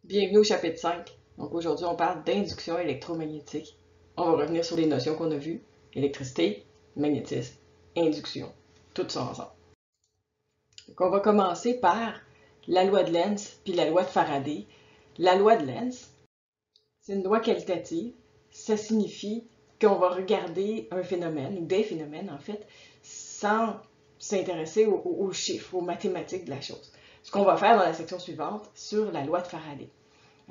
Bienvenue au chapitre 5. Donc aujourd'hui, on parle d'induction électromagnétique. On va revenir sur les notions qu'on a vues. Électricité, magnétisme, induction. Tout ça ensemble. Donc on va commencer par la loi de Lenz puis la loi de Faraday. La loi de Lenz, c'est une loi qualitative. Ça signifie qu'on va regarder un phénomène, ou des phénomènes en fait, sans s'intéresser aux chiffres, aux mathématiques de la chose. Ce qu'on va faire dans la section suivante sur la loi de Faraday.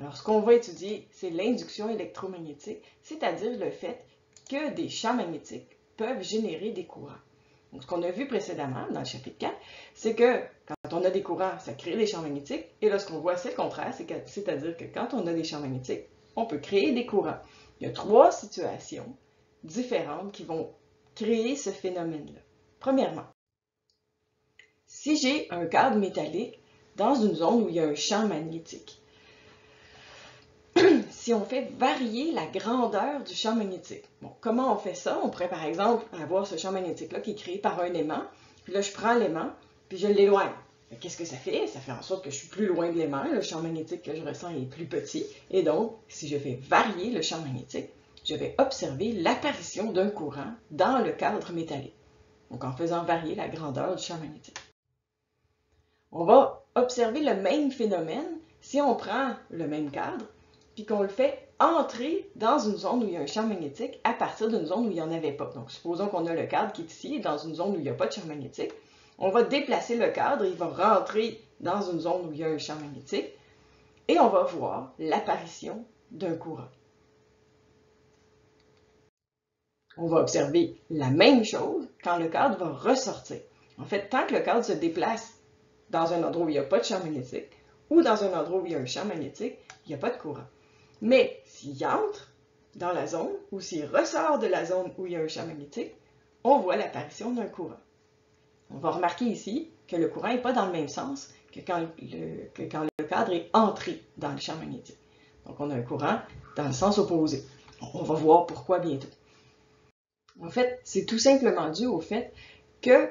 Alors, ce qu'on va étudier, c'est l'induction électromagnétique, c'est-à-dire le fait que des champs magnétiques peuvent générer des courants. Donc, ce qu'on a vu précédemment dans le chapitre 4, c'est que quand on a des courants, ça crée des champs magnétiques. Et là, ce qu'on voit, c'est le contraire, c'est-à-dire que quand on a des champs magnétiques, on peut créer des courants. Il y a trois situations différentes qui vont créer ce phénomène-là. Premièrement, si j'ai un câble métallique dans une zone où il y a un champ magnétique, si on fait varier la grandeur du champ magnétique. Bon, comment on fait ça? On pourrait par exemple avoir ce champ magnétique-là qui est créé par un aimant, puis là je prends l'aimant, puis je l'éloigne. Qu'est-ce que ça fait? Ça fait en sorte que je suis plus loin de l'aimant, le champ magnétique que je ressens est plus petit, et donc si je fais varier le champ magnétique, je vais observer l'apparition d'un courant dans le cadre métallique. Donc en faisant varier la grandeur du champ magnétique. On va observer le même phénomène si on prend le même cadre, puis qu'on le fait entrer dans une zone où il y a un champ magnétique à partir d'une zone où il n'y en avait pas. Donc, supposons qu'on a le cadre qui est ici, dans une zone où il n'y a pas de champ magnétique. On va déplacer le cadre, il va rentrer dans une zone où il y a un champ magnétique, et on va voir l'apparition d'un courant. On va observer la même chose quand le cadre va ressortir. En fait, tant que le cadre se déplace dans un endroit où il n'y a pas de champ magnétique, ou dans un endroit où il y a un champ magnétique, il n'y a pas de courant. Mais s'il entre dans la zone ou s'il ressort de la zone où il y a un champ magnétique, on voit l'apparition d'un courant. On va remarquer ici que le courant n'est pas dans le même sens que quand le cadre est entré dans le champ magnétique. Donc on a un courant dans le sens opposé. On va voir pourquoi bientôt. En fait, c'est tout simplement dû au fait que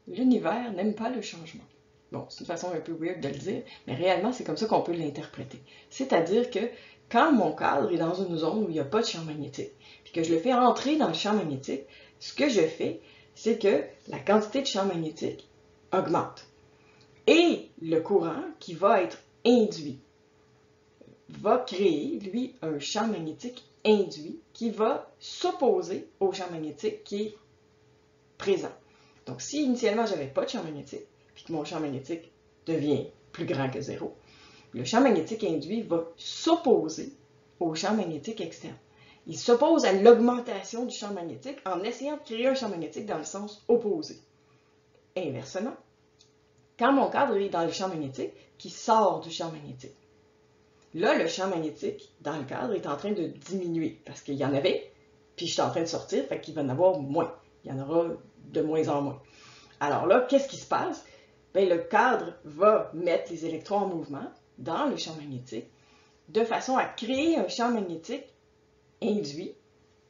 l'univers n'aime pas le changement. Bon, c'est une façon un peu weird de le dire, mais réellement, c'est comme ça qu'on peut l'interpréter. C'est-à-dire que quand mon cadre est dans une zone où il n'y a pas de champ magnétique, puis que je le fais entrer dans le champ magnétique, ce que je fais, c'est que la quantité de champ magnétique augmente. Et le courant qui va être induit va créer, lui, un champ magnétique induit qui va s'opposer au champ magnétique qui est présent. Donc, si initialement, je n'avais pas de champ magnétique, puis que mon champ magnétique devient plus grand que 0, le champ magnétique induit va s'opposer au champ magnétique externe. Il s'oppose à l'augmentation du champ magnétique en essayant de créer un champ magnétique dans le sens opposé. Inversement, quand mon cadre est dans le champ magnétique, qui sort du champ magnétique, là, le champ magnétique dans le cadre est en train de diminuer parce qu'il y en avait, puis je suis en train de sortir, fait qu'il va en avoir moins. Il y en aura de moins en moins. Alors là, qu'est-ce qui se passe? Bien, le cadre va mettre les électrons en mouvement dans le champ magnétique de façon à créer un champ magnétique induit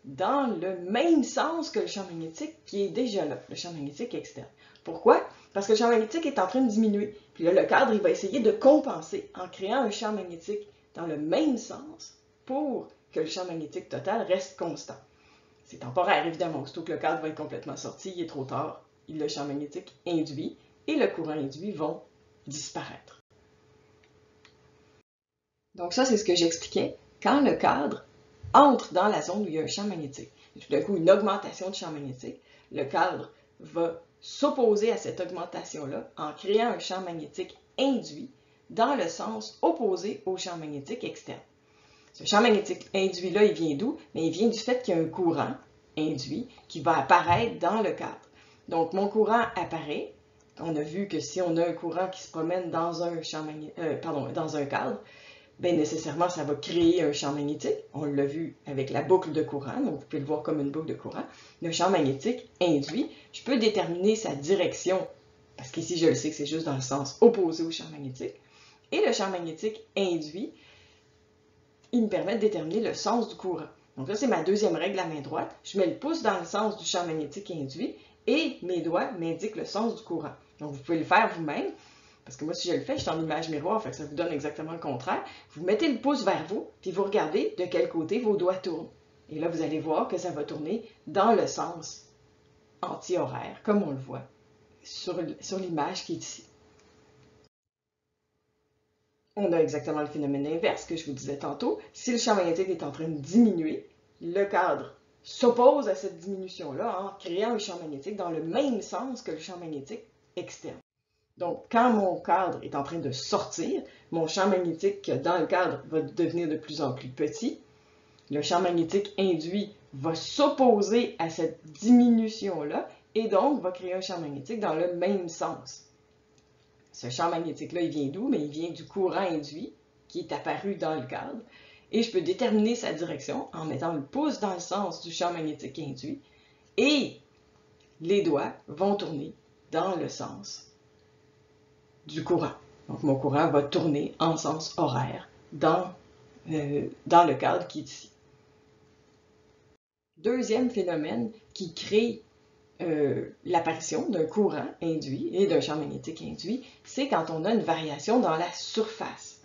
dans le même sens que le champ magnétique qui est déjà là, le champ magnétique externe. Pourquoi? Parce que le champ magnétique est en train de diminuer. Puis là, le cadre, il va essayer de compenser en créant un champ magnétique dans le même sens pour que le champ magnétique total reste constant. C'est temporaire, évidemment. Aussitôt que le cadre va être complètement sorti, il est trop tard, le champ magnétique induit et le courant induit vont disparaître. Donc ça, c'est ce que j'expliquais. Quand le cadre entre dans la zone où il y a un champ magnétique, et tout d'un coup, une augmentation de champ magnétique, le cadre va s'opposer à cette augmentation-là en créant un champ magnétique induit dans le sens opposé au champ magnétique externe. Ce champ magnétique induit-là, il vient d'où? Mais il vient du fait qu'il y a un courant induit qui va apparaître dans le cadre. Donc, mon courant apparaît. On a vu que si on a un courant qui se promène dans un dans un cadre, bien nécessairement, ça va créer un champ magnétique. On l'a vu avec la boucle de courant, donc vous pouvez le voir comme une boucle de courant. Le champ magnétique induit, je peux déterminer sa direction, parce qu'ici, je le sais que c'est juste dans le sens opposé au champ magnétique. Et le champ magnétique induit, il me permet de déterminer le sens du courant. Donc là, c'est ma deuxième règle à main droite. Je mets le pouce dans le sens du champ magnétique induit et mes doigts m'indiquent le sens du courant. Donc, vous pouvez le faire vous-même. Parce que moi, si je le fais, je suis en image miroir, fait que ça vous donne exactement le contraire. Vous mettez le pouce vers vous, puis vous regardez de quel côté vos doigts tournent. Et là, vous allez voir que ça va tourner dans le sens anti-horaire, comme on le voit sur l'image qui est ici. On a exactement le phénomène inverse que je vous disais tantôt. Si le champ magnétique est en train de diminuer, le cadre s'oppose à cette diminution-là en créant un champ magnétique dans le même sens que le champ magnétique externe. Donc, quand mon cadre est en train de sortir, mon champ magnétique dans le cadre va devenir de plus en plus petit. Le champ magnétique induit va s'opposer à cette diminution-là et donc va créer un champ magnétique dans le même sens. Ce champ magnétique-là, il vient d'où? Mais il vient du courant induit qui est apparu dans le cadre. Et je peux déterminer sa direction en mettant le pouce dans le sens du champ magnétique induit. Et les doigts vont tourner dans le sens du courant. Donc mon courant va tourner en sens horaire dans le cadre qui est ici. Deuxième phénomène qui crée l'apparition d'un courant induit et d'un champ magnétique induit, c'est quand on a une variation dans la surface.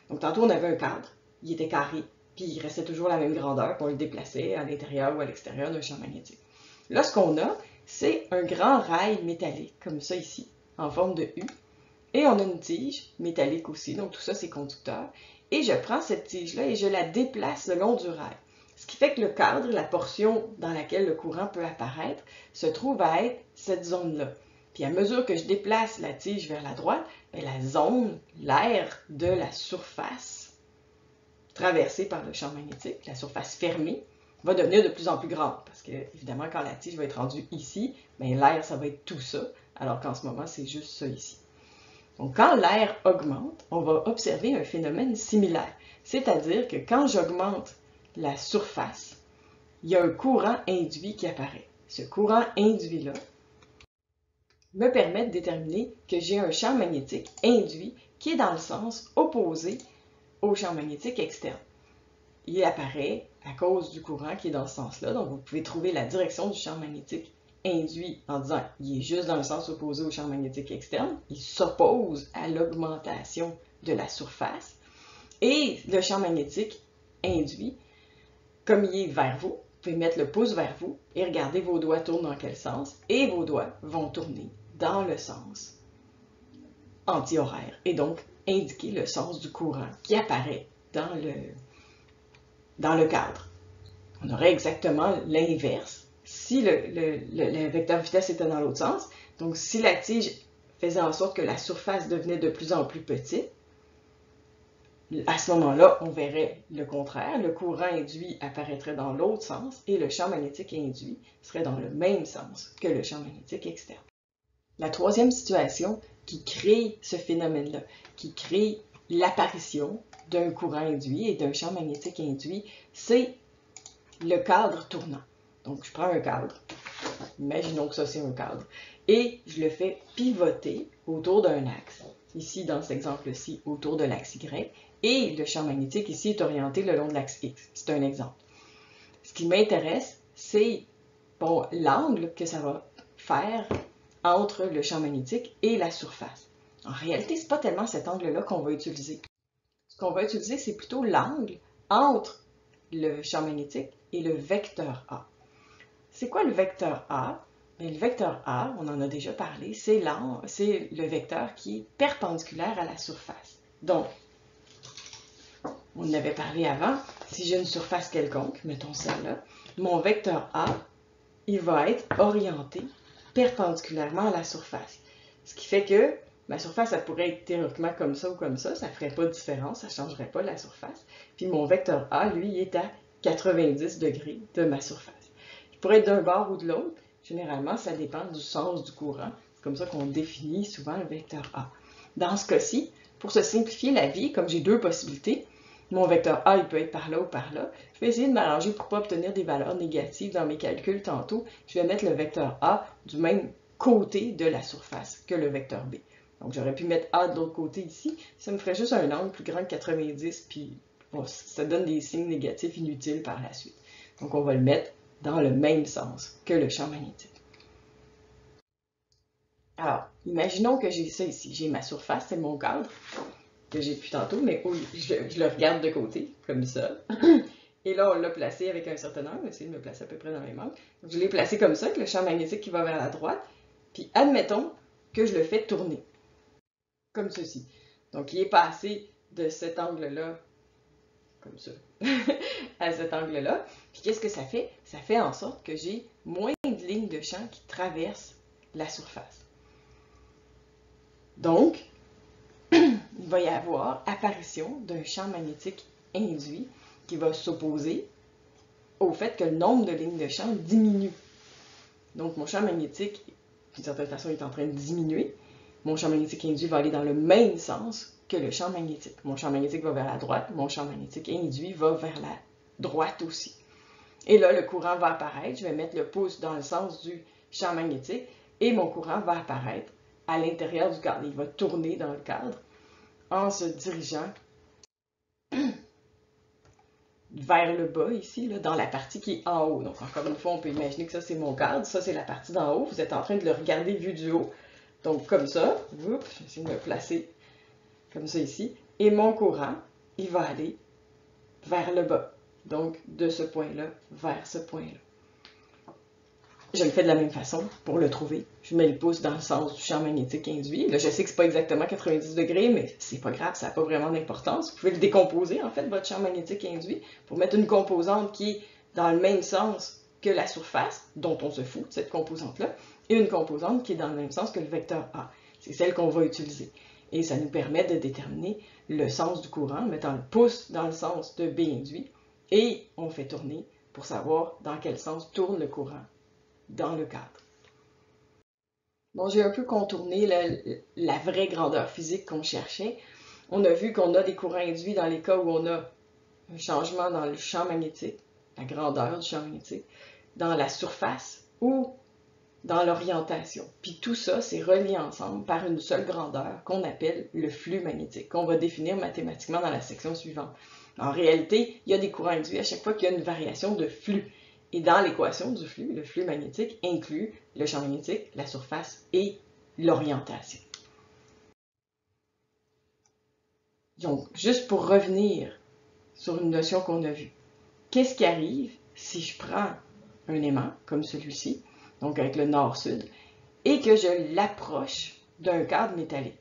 Donc tantôt on avait un cadre, il était carré, puis il restait toujours la même grandeur, puis on le déplaçait à l'intérieur ou à l'extérieur d'un champ magnétique. Là, ce qu'on a, c'est un grand rail métallique, comme ça ici, en forme de U, et on a une tige métallique aussi, donc tout ça c'est conducteur, et je prends cette tige-là et je la déplace le long du rail. Ce qui fait que le cadre, la portion dans laquelle le courant peut apparaître, se trouve à être cette zone-là. Puis à mesure que je déplace la tige vers la droite, la zone, l'aire de la surface traversée par le champ magnétique, la surface fermée, va devenir de plus en plus grande. Parce que, évidemment, quand la tige va être rendue ici, l'air, ça va être tout ça, alors qu'en ce moment, c'est juste ça ici. Donc, quand l'air augmente, on va observer un phénomène similaire. C'est-à-dire que quand j'augmente la surface, il y a un courant induit qui apparaît. Ce courant induit-là me permet de déterminer que j'ai un champ magnétique induit qui est dans le sens opposé au champ magnétique externe. Il apparaît à cause du courant qui est dans ce sens-là. Donc, vous pouvez trouver la direction du champ magnétique induit en disant qu'il est juste dans le sens opposé au champ magnétique externe. Il s'oppose à l'augmentation de la surface. Et le champ magnétique induit, comme il est vers vous, vous pouvez mettre le pouce vers vous et regarder vos doigts tournent dans quel sens. Et vos doigts vont tourner dans le sens anti-horaire. Et donc, indiquer le sens du courant qui apparaît dans le cadre. On aurait exactement l'inverse si le vecteur vitesse était dans l'autre sens. Donc, si la tige faisait en sorte que la surface devenait de plus en plus petite, à ce moment-là, on verrait le contraire. Le courant induit apparaîtrait dans l'autre sens et le champ magnétique induit serait dans le même sens que le champ magnétique externe. La troisième situation qui crée ce phénomène-là, qui crée l'apparition d'un courant induit et d'un champ magnétique induit, c'est le cadre tournant. Donc, je prends un cadre, imaginons que ça c'est un cadre, et je le fais pivoter autour d'un axe. Ici, dans cet exemple-ci, autour de l'axe Y, et le champ magnétique ici est orienté le long de l'axe X. C'est un exemple. Ce qui m'intéresse, c'est l'angle que ça va faire entre le champ magnétique et la surface. En réalité, ce n'est pas tellement cet angle-là qu'on va utiliser. Ce qu'on va utiliser, c'est plutôt l'angle entre le champ magnétique et le vecteur A. C'est quoi le vecteur A? Bien, le vecteur A, on en a déjà parlé, c'est le vecteur qui est perpendiculaire à la surface. Donc, on en avait parlé avant, si j'ai une surface quelconque, mettons celle-là, mon vecteur A, il va être orienté perpendiculairement à la surface. Ce qui fait que ma surface, ça pourrait être théoriquement comme ça ou comme ça ne ferait pas de différence, ça ne changerait pas la surface. Puis mon vecteur A, lui, il est à 90 degrés de ma surface. Il pourrait être d'un bord ou de l'autre. Généralement, ça dépend du sens du courant. C'est comme ça qu'on définit souvent le vecteur A. Dans ce cas-ci, pour se simplifier la vie, comme j'ai deux possibilités, mon vecteur A, il peut être par là ou par là. Je vais essayer de m'arranger pour ne pas obtenir des valeurs négatives dans mes calculs tantôt. Je vais mettre le vecteur A du même côté de la surface que le vecteur B. Donc, j'aurais pu mettre A de l'autre côté ici. Ça me ferait juste un angle plus grand que 90, puis ça donne des signes négatifs inutiles par la suite. Donc, on va le mettre dans le même sens que le champ magnétique. Alors, imaginons que j'ai ça ici. J'ai ma surface, c'est mon cadre, que j'ai depuis tantôt, mais je le regarde de côté, comme ça. Et là, on l'a placé avec un certain angle. Essayez de me placer à peu près dans les mêmes angles. Donc, je l'ai placé comme ça, avec le champ magnétique qui va vers la droite. Puis, admettons que je le fais tourner, comme ceci. Donc, il est passé de cet angle-là, comme ça, à cet angle-là. Puis, qu'est-ce que ça fait? Ça fait en sorte que j'ai moins de lignes de champ qui traversent la surface. Donc, il va y avoir apparition d'un champ magnétique induit qui va s'opposer au fait que le nombre de lignes de champ diminue. Donc, mon champ magnétique, d'une certaine façon, est en train de diminuer. Mon champ magnétique induit va aller dans le même sens que le champ magnétique. Mon champ magnétique va vers la droite, mon champ magnétique induit va vers la droite aussi. Et là, le courant va apparaître. Je vais mettre le pouce dans le sens du champ magnétique et mon courant va apparaître à l'intérieur du cadre. Il va tourner dans le cadre en se dirigeant vers le bas ici, là, dans la partie qui est en haut. Donc, encore une fois, on peut imaginer que ça, c'est mon cadre. Ça, c'est la partie d'en haut. Vous êtes en train de le regarder vu du haut. Donc, comme ça. Oups, j'essaie de me placer comme ça ici. Et mon courant, il va aller vers le bas. Donc, de ce point-là vers ce point-là. Je le fais de la même façon pour le trouver. Je mets le pouce dans le sens du champ magnétique induit. Là, je sais que c'est pas exactement 90 degrés, mais c'est pas grave, ça n'a pas vraiment d'importance. Vous pouvez le décomposer, en fait, votre champ magnétique induit, pour mettre une composante qui est dans le même sens que la surface, dont on se fout, cette composante-là, et une composante qui est dans le même sens que le vecteur A. C'est celle qu'on va utiliser. Et ça nous permet de déterminer le sens du courant, en mettant le pouce dans le sens de B induit, et on fait tourner pour savoir dans quel sens tourne le courant dans le cadre. Bon, j'ai un peu contourné la vraie grandeur physique qu'on cherchait. On a vu qu'on a des courants induits dans les cas où on a un changement dans le champ magnétique, la grandeur du champ magnétique, dans la surface ou dans l'orientation. Puis tout ça, c'est relié ensemble par une seule grandeur qu'on appelle le flux magnétique, qu'on va définir mathématiquement dans la section suivante. En réalité, il y a des courants induits à chaque fois qu'il y a une variation de flux. Et dans l'équation du flux, le flux magnétique inclut le champ magnétique, la surface et l'orientation. Donc, juste pour revenir sur une notion qu'on a vue, qu'est-ce qui arrive si je prends un aimant, comme celui-ci, donc avec le nord-sud, et que je l'approche d'un cadre métallique?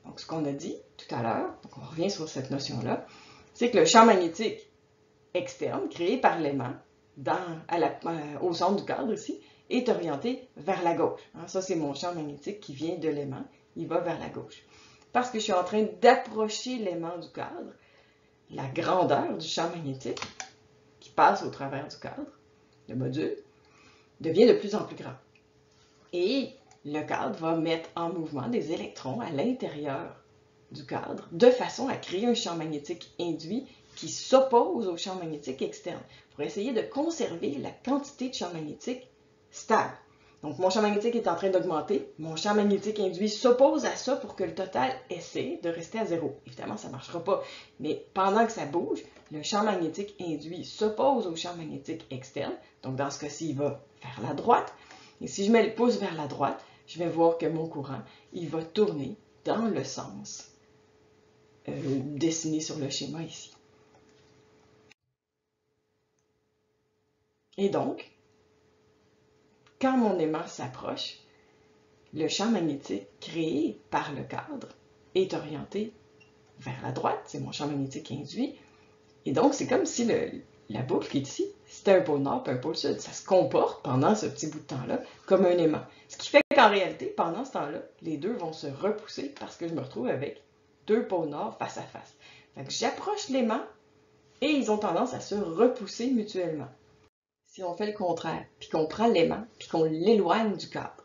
Donc, ce qu'on a dit tout à l'heure, donc on revient sur cette notion-là, c'est que le champ magnétique externe, créé par l'aimant, au centre du cadre ici, est orienté vers la gauche. Ça, c'est mon champ magnétique qui vient de l'aimant. Il va vers la gauche. Parce que je suis en train d'approcher l'aimant du cadre, la grandeur du champ magnétique qui passe au travers du cadre, le module, devient de plus en plus grand. Et le cadre va mettre en mouvement des électrons à l'intérieur du cadre de façon à créer un champ magnétique induit qui s'oppose au champ magnétique externe pour essayer de conserver la quantité de champ magnétique stable. Donc, mon champ magnétique est en train d'augmenter, mon champ magnétique induit s'oppose à ça pour que le total essaie de rester à zéro. Évidemment, ça ne marchera pas, mais pendant que ça bouge, le champ magnétique induit s'oppose au champ magnétique externe. Donc, dans ce cas-ci, il va vers la droite. Et si je mets le pouce vers la droite, je vais voir que mon courant, il va tourner dans le sens dessiné sur le schéma ici. Et donc, quand mon aimant s'approche, le champ magnétique créé par le cadre est orienté vers la droite, c'est mon champ magnétique induit. Et donc, c'est comme si la boucle qui est ici, c'était un pôle nord et un pôle sud. Ça se comporte pendant ce petit bout de temps-là comme un aimant. Ce qui fait qu'en réalité, pendant ce temps-là, les deux vont se repousser parce que je me retrouve avec deux pôles nord face à face. Fait que j'approche l'aimant et ils ont tendance à se repousser mutuellement. Si on fait le contraire, puis qu'on prend l'aimant, puis qu'on l'éloigne du cadre.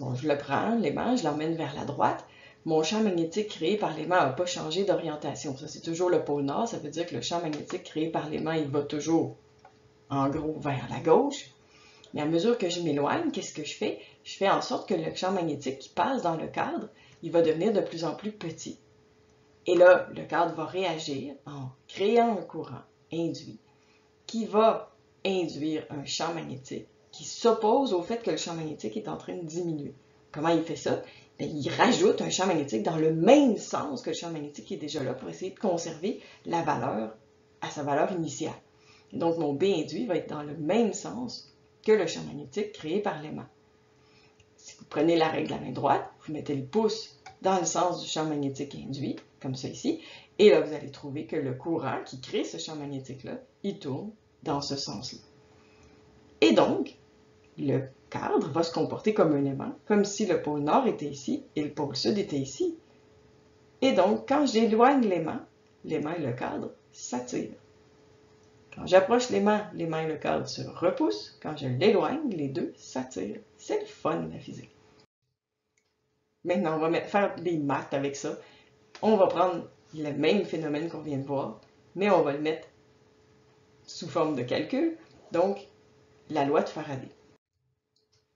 Bon, je le prends, l'aimant, je l'emmène vers la droite. Mon champ magnétique créé par l'aimant n'a pas changé d'orientation. Ça, c'est toujours le pôle nord. Ça veut dire que le champ magnétique créé par l'aimant, il va toujours, en gros, vers la gauche. Mais à mesure que je m'éloigne, qu'est-ce que je fais? Je fais en sorte que le champ magnétique qui passe dans le cadre, il va devenir de plus en plus petit. Et là, le cadre va réagir en créant un courant induit qui va induire un champ magnétique qui s'oppose au fait que le champ magnétique est en train de diminuer. Comment il fait ça? Bien, il rajoute un champ magnétique dans le même sens que le champ magnétique qui est déjà là pour essayer de conserver la valeur à sa valeur initiale. Et donc, mon B induit va être dans le même sens que le champ magnétique créé par l'aimant. Si vous prenez la règle à main droite, vous mettez le pouce dans le sens du champ magnétique induit, comme ça ici, et là, vous allez trouver que le courant qui crée ce champ magnétique-là, il tourne dans ce sens-là. Et donc, le cadre va se comporter comme un aimant, comme si le pôle nord était ici et le pôle sud était ici. Et donc, quand j'éloigne l'aimant et le cadre s'attirent. Quand j'approche l'aimant et le cadre se repoussent. Quand je l'éloigne, les deux s'attirent. C'est le fun, la physique. Maintenant, on va faire des maths avec ça. On va prendre le même phénomène qu'on vient de voir, mais on va le mettre sous forme de calcul. Donc, la loi de Faraday.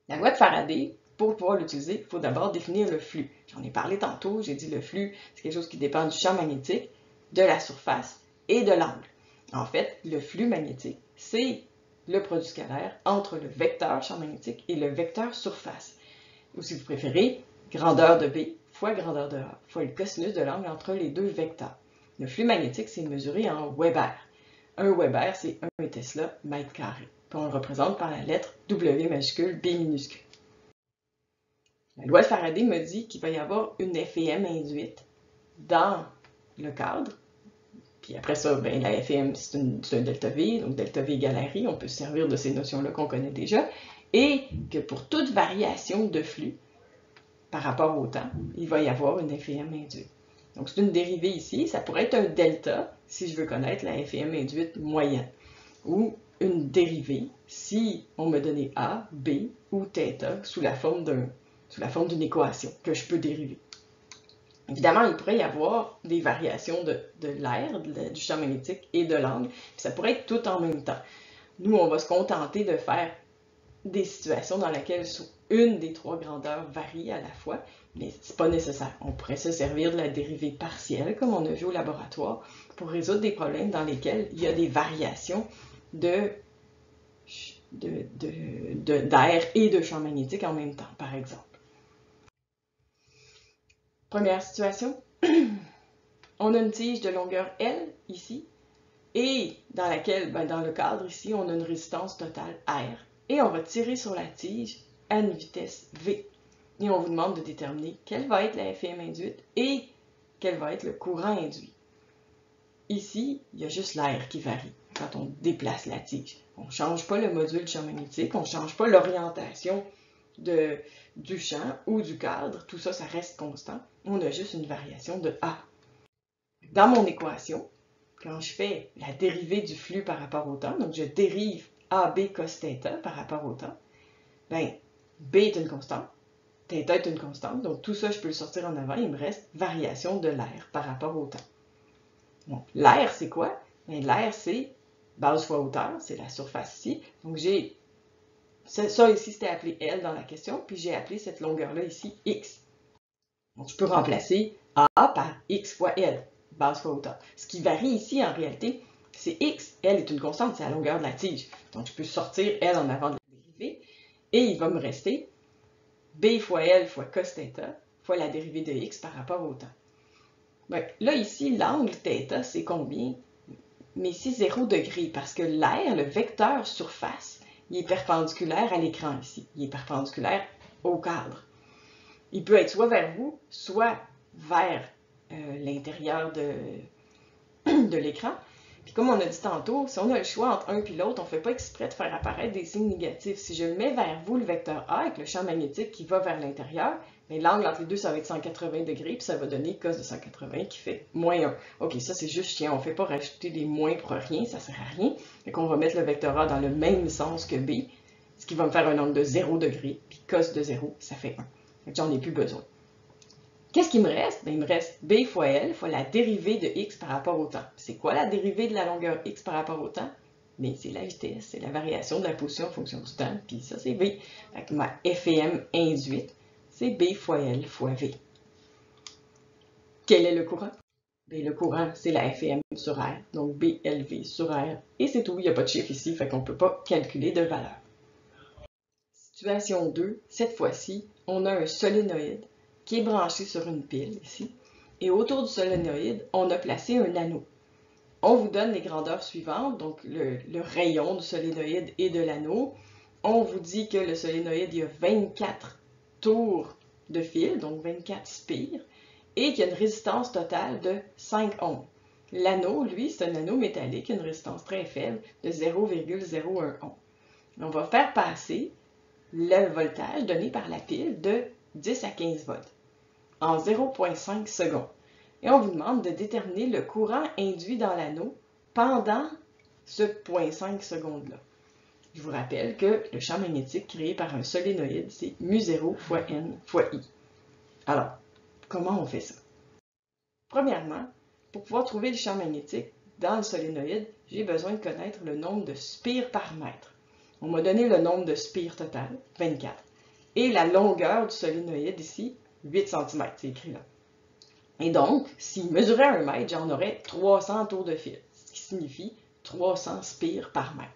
La loi de Faraday, pour pouvoir l'utiliser, il faut d'abord définir le flux. J'en ai parlé tantôt, j'ai dit le flux, c'est quelque chose qui dépend du champ magnétique, de la surface et de l'angle. En fait, le flux magnétique, c'est le produit scalaire entre le vecteur champ magnétique et le vecteur surface. Ou si vous préférez, grandeur de B fois grandeur de A fois le cosinus de l'angle entre les deux vecteurs. Le flux magnétique, c'est mesuré en Weber. Un Weber, c'est 1 Tesla mètre carré. Puis on le représente par la lettre W majuscule B minuscule. La loi de Faraday me dit qu'il va y avoir une FEM induite dans le cadre. Puis après ça, ben, la FEM, c'est un delta V, donc delta V égale RI. On peut se servir de ces notions-là qu'on connaît déjà. Et que pour toute variation de flux par rapport au temps, il va y avoir une FEM induite. Donc c'est une dérivée ici. Ça pourrait être un delta si je veux connaître la FEM induite moyenne. Ou une dérivée si on me donnait A, B ou θ sous la forme d'une équation que je peux dériver. Évidemment, il pourrait y avoir des variations de l'air, du champ magnétique et de l'angle, puis ça pourrait être tout en même temps. Nous, on va se contenter de faire des situations dans lesquelles une des trois grandeurs varie à la fois, mais ce n'est pas nécessaire. On pourrait se servir de la dérivée partielle, comme on a vu au laboratoire, pour résoudre des problèmes dans lesquels il y a des variations d'air et de champ magnétique en même temps, par exemple. Première situation, on a une tige de longueur L ici, et dans laquelle, dans le cadre ici, on a une résistance totale R, et on va tirer sur la tige à une vitesse V. Et on vous demande de déterminer quelle va être la FEM induite et quel va être le courant induit. Ici, il y a juste l'air qui varie quand on déplace la tige. On ne change pas le module champ magnétique, on ne change pas l'orientation du champ ou du cadre. Tout ça, ça reste constant. On a juste une variation de A. Dans mon équation, quand je fais la dérivée du flux par rapport au temps, donc je dérive AB cos θ par rapport au temps, ben, B est une constante, θ est une constante, donc tout ça, je peux le sortir en avant, il me reste variation de l'air par rapport au temps. Donc, l'air, c'est quoi? L'air, c'est base fois hauteur, c'est la surface ici. Donc, j'ai ça ici, c'était appelé L dans la question, puis j'ai appelé cette longueur-là ici X. Donc, je peux remplacer A par X fois L, base fois hauteur. Ce qui varie ici, en réalité, c'est X. L est une constante, c'est la longueur de la tige. Donc, je peux sortir L en avant de la dérivée, et il va me rester B fois L fois cos θ fois la dérivée de X par rapport au temps. Ben, là, ici, l'angle θ, c'est combien? Mais ici, 0 degré, parce que l'air, le vecteur surface, il est perpendiculaire à l'écran ici. Il est perpendiculaire au cadre. Il peut être soit vers vous, soit vers l'intérieur de l'écran. Puis comme on a dit tantôt, si on a le choix entre un et l'autre, on ne fait pas exprès de faire apparaître des signes négatifs. Si je le mets vers vous, le vecteur A, avec le champ magnétique qui va vers l'intérieur, l'angle entre les deux, ça va être 180 degrés, puis ça va donner cos de 180 qui fait moins 1. OK, ça c'est juste chiant, on ne fait pas rajouter des moins pour rien, ça ne sert à rien. Donc on va mettre le vecteur A dans le même sens que B, ce qui va me faire un angle de 0 degré, puis cos de 0, ça fait 1. Donc j'en ai plus besoin. Qu'est-ce qui me reste? Il me reste B fois L fois la dérivée de X par rapport au temps. C'est quoi la dérivée de la longueur X par rapport au temps? Mais c'est la vitesse, c'est la variation de la position en fonction du temps, puis ça c'est V. Donc ma FEM induite, c'est B fois L fois V. Quel est le courant? Bien, le courant, c'est la FEM sur R, donc BLV sur R, et c'est tout, il n'y a pas de chiffre ici, fait qu'on ne peut pas calculer de valeur. Situation 2, cette fois-ci, on a un solénoïde qui est branché sur une pile ici, et autour du solénoïde, on a placé un anneau. On vous donne les grandeurs suivantes, donc le rayon du solénoïde et de l'anneau. On vous dit que le solénoïde, il y a 24 tours de fil, donc 24 spires, et qu'il y a une résistance totale de 5 ohms. L'anneau, lui, c'est un anneau métallique, une résistance très faible de 0,01 ohm. On va faire passer le voltage donné par la pile de 10 à 15 volts en 0,5 secondes. Et on vous demande de déterminer le courant induit dans l'anneau pendant ce 0,5 secondes-là. Je vous rappelle que le champ magnétique créé par un solénoïde, c'est mu0 fois n fois i. Alors, comment on fait ça? Premièrement, pour pouvoir trouver le champ magnétique dans le solénoïde, j'ai besoin de connaître le nombre de spires par mètre. On m'a donné le nombre de spires total, 24, et la longueur du solénoïde ici, 8 cm, c'est écrit là. Et donc, s'il mesurait 1 mètre, j'en aurais 300 tours de fil, ce qui signifie 300 spires par mètre.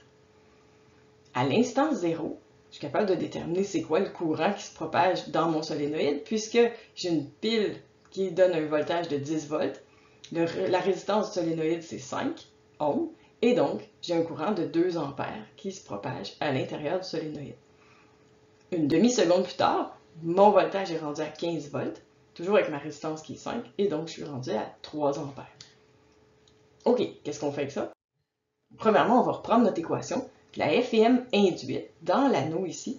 À l'instant 0, je suis capable de déterminer c'est quoi le courant qui se propage dans mon solénoïde, puisque j'ai une pile qui donne un voltage de 10 volts. La résistance du solénoïde, c'est 5 ohms, et donc j'ai un courant de 2 ampères qui se propage à l'intérieur du solénoïde. Une demi-seconde plus tard, mon voltage est rendu à 15 volts, toujours avec ma résistance qui est 5, et donc je suis rendu à 3 ampères. OK, qu'est-ce qu'on fait avec ça? Premièrement, on va reprendre notre équation, la FEM induite dans l'anneau ici,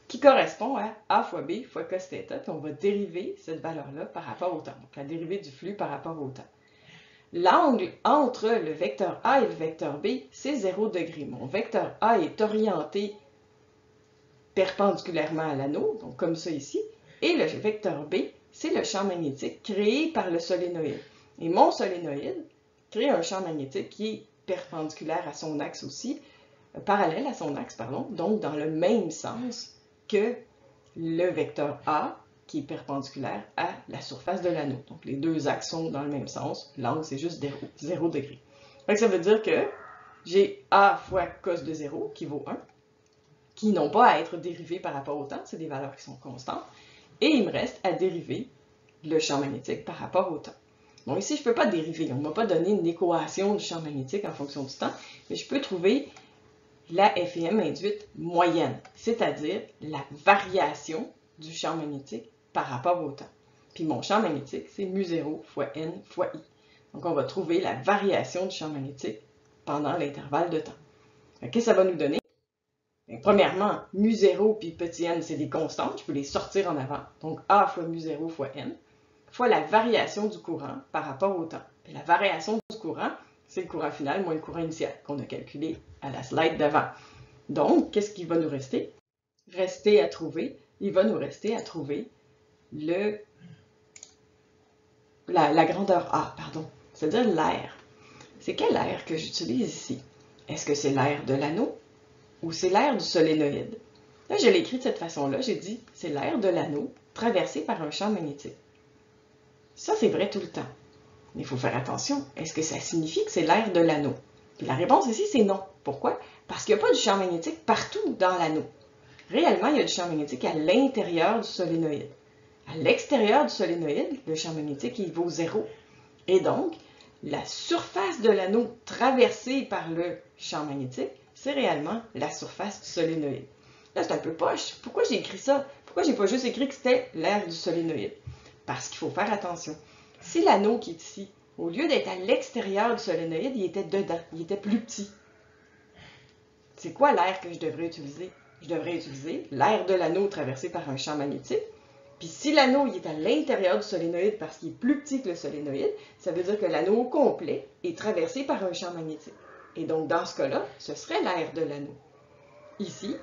qui correspond à A fois B fois cos θ, puis on va dériver cette valeur-là par rapport au temps, donc la dérivée du flux par rapport au temps. L'angle entre le vecteur A et le vecteur B, c'est 0 degré. Mon vecteur A est orienté perpendiculairement à l'anneau, donc comme ça ici, et le vecteur B, c'est le champ magnétique créé par le solénoïde. Et mon solénoïde crée un champ magnétique qui est perpendiculaire à son axe aussi, parallèle à son axe, pardon, donc dans le même sens que le vecteur A, qui est perpendiculaire à la surface de l'anneau. Donc les deux axes sont dans le même sens, l'angle c'est juste 0 degré. Donc ça veut dire que j'ai A fois cos de 0 qui vaut 1, qui n'ont pas à être dérivés par rapport au temps, c'est des valeurs qui sont constantes, et il me reste à dériver le champ magnétique par rapport au temps. Bon, ici, je ne peux pas dériver, on ne m'a pas donné une équation du champ magnétique en fonction du temps, mais je peux trouver la FEM induite moyenne, c'est-à-dire la variation du champ magnétique par rapport au temps. Puis mon champ magnétique, c'est mu0 fois n fois i. Donc, on va trouver la variation du champ magnétique pendant l'intervalle de temps. Qu'est-ce que ça va nous donner? Bien, premièrement, mu0 puis petit n, c'est des constantes, je peux les sortir en avant. Donc, A fois mu0 fois n, fois la variation du courant par rapport au temps. Puis la variation du courant, c'est le courant final moins le courant initial qu'on a calculé à la slide d'avant. Donc, qu'est-ce qui va nous rester? Il va nous rester à trouver la grandeur A, pardon, c'est-à-dire l'air. C'est quel air que j'utilise ici? Est-ce que c'est l'air de l'anneau ou c'est l'air du solénoïde? Là, je l'ai écrit de cette façon-là, j'ai dit c'est l'air de l'anneau traversé par un champ magnétique. Ça, c'est vrai tout le temps. Mais il faut faire attention. Est-ce que ça signifie que c'est l'air de l'anneau? Puis la réponse ici, c'est non. Pourquoi? Parce qu'il n'y a pas du champ magnétique partout dans l'anneau. Réellement, il y a du champ magnétique à l'intérieur du solénoïde. À l'extérieur du solénoïde, le champ magnétique, il vaut 0. Et donc, la surface de l'anneau traversée par le champ magnétique, c'est réellement la surface du solénoïde. Là, c'est un peu poche. Pourquoi j'ai écrit ça? Pourquoi j'ai pas juste écrit que c'était l'air du solénoïde? Parce qu'il faut faire attention. Si l'anneau qui est ici, au lieu d'être à l'extérieur du solénoïde, il était dedans, il était plus petit. C'est quoi l'air que je devrais utiliser? Je devrais utiliser l'air de l'anneau traversé par un champ magnétique. Puis si l'anneau est à l'intérieur du solénoïde parce qu'il est plus petit que le solénoïde, ça veut dire que l'anneau au complet est traversé par un champ magnétique. Et donc dans ce cas-là, ce serait l'air de l'anneau. Ici,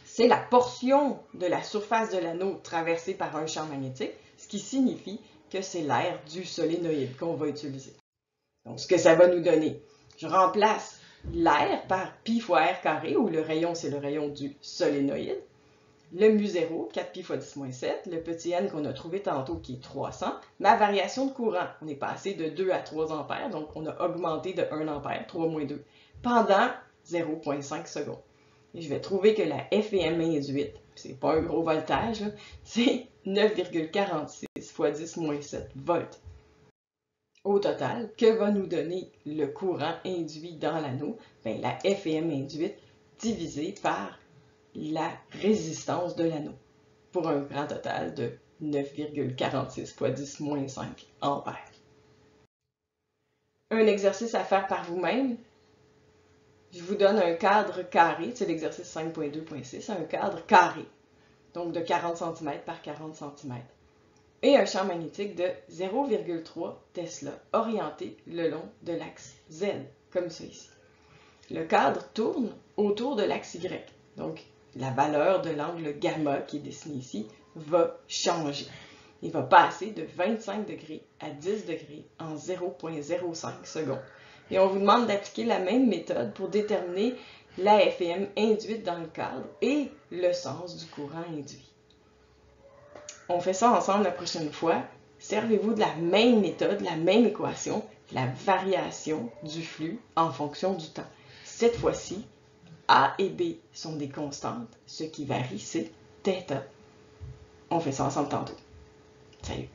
c'est la portion de la surface de l'anneau traversée par un champ magnétique, ce qui signifie que c'est l'air du solénoïde qu'on va utiliser. Donc, ce que ça va nous donner, je remplace l'air par pi fois r carré, où le rayon, c'est le rayon du solénoïde. Le mu0, 4pi fois 10 moins 7, le petit n qu'on a trouvé tantôt qui est 300. Ma variation de courant, on est passé de 2 à 3 ampères, donc on a augmenté de 1 ampère, 3 moins 2, pendant 0,5 secondes. Et je vais trouver que la FEM induite, c'est pas un gros voltage, c'est 9,46 fois 10 moins 7 volts. Au total, que va nous donner le courant induit dans l'anneau? Bien, la FEM induite divisée par la résistance de l'anneau, pour un grand total de 9,46 fois 10 moins 5 ampères. Un exercice à faire par vous-même. Je vous donne un cadre carré, c'est l'exercice 5.2.6, un cadre carré, donc de 40 cm par 40 cm, et un champ magnétique de 0,3 Tesla orienté le long de l'axe Z, comme ça ici. Le cadre tourne autour de l'axe Y, donc la valeur de l'angle gamma qui est dessiné ici va changer. Il va passer de 25 degrés à 10 degrés en 0,05 secondes. Et on vous demande d'appliquer la même méthode pour déterminer la FEM induite dans le cadre et le sens du courant induit. On fait ça ensemble la prochaine fois. Servez-vous de la même méthode, la même équation, la variation du flux en fonction du temps. Cette fois-ci, A et B sont des constantes. Ce qui varie, c'est θ. On fait ça ensemble tantôt. Salut!